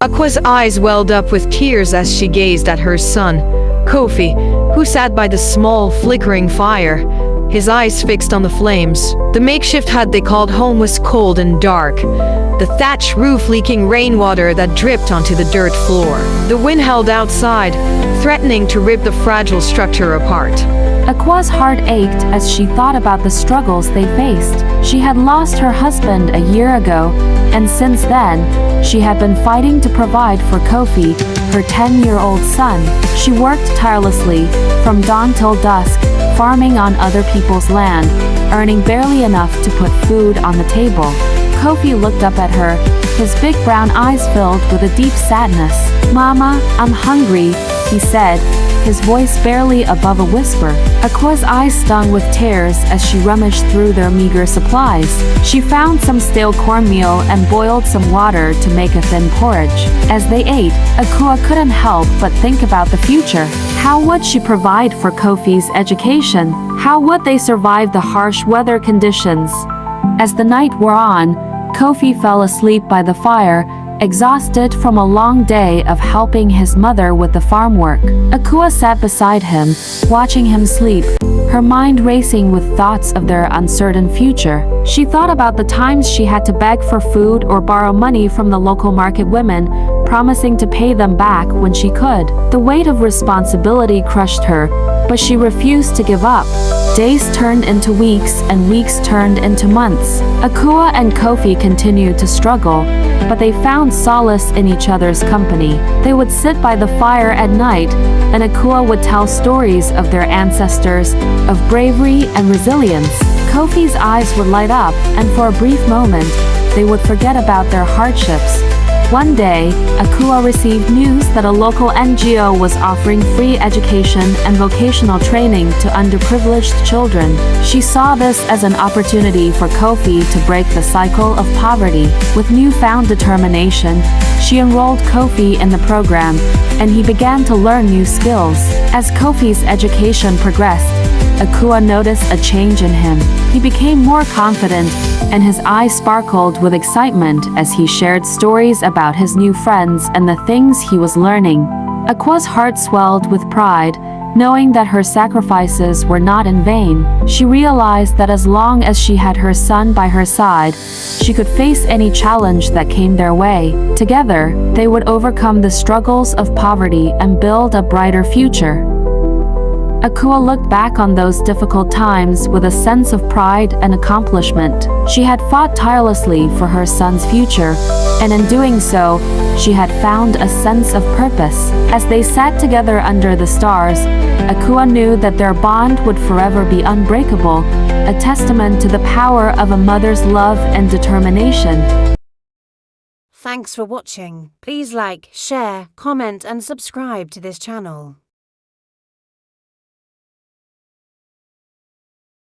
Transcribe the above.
Aqua's eyes welled up with tears as she gazed at her son, Kofi, who sat by the small, flickering fire, his eyes fixed on the flames. The makeshift hut they called home was cold and dark, the thatch roof leaking rainwater that dripped onto the dirt floor. The wind howled outside, threatening to rip the fragile structure apart. Aqua's heart ached as she thought about the struggles they faced. She had lost her husband a year ago, and since then, she had been fighting to provide for Kofi, her 10-year-old son. She worked tirelessly, from dawn till dusk, farming on other people's land, earning barely enough to put food on the table. Kofi looked up at her, his big brown eyes filled with a deep sadness. "Mama, I'm hungry," he said, his voice barely above a whisper. Aqua's eyes stung with tears as she rummaged through their meager supplies. She found some stale cornmeal and boiled some water to make a thin porridge. As they ate, Aqua couldn't help but think about the future. How would she provide for Kofi's education? How would they survive the harsh weather conditions? As the night wore on, Kofi fell asleep by the fire, exhausted from a long day of helping his mother with the farm work. Aqua sat beside him, watching him sleep, her mind racing with thoughts of their uncertain future. She thought about the times she had to beg for food or borrow money from the local market women, promising to pay them back when she could. The weight of responsibility crushed her, but she refused to give up. Days turned into weeks and weeks turned into months. Aqua and Kofi continued to struggle, but they found solace in each other's company. They would sit by the fire at night, and Aqua would tell stories of their ancestors, of bravery and resilience. Kofi's eyes would light up, and for a brief moment, they would forget about their hardships. One day, Aqua received news that a local NGO was offering free education and vocational training to underprivileged children. She saw this as an opportunity for Kofi to break the cycle of poverty. With newfound determination, she enrolled Kofi in the program, and he began to learn new skills. As Kofi's education progressed, Aqua noticed a change in him. He became more confident, and his eyes sparkled with excitement as he shared stories about his new friends and the things he was learning. Aqua's heart swelled with pride, knowing that her sacrifices were not in vain. She realized that as long as she had her son by her side, she could face any challenge that came their way. Together, they would overcome the struggles of poverty and build a brighter future. Aqua looked back on those difficult times with a sense of pride and accomplishment. She had fought tirelessly for her son's future, and in doing so, she had found a sense of purpose. As they sat together under the stars, Aqua knew that their bond would forever be unbreakable, a testament to the power of a mother's love and determination. Thanks for watching. Please like, share, comment and subscribe to this channel.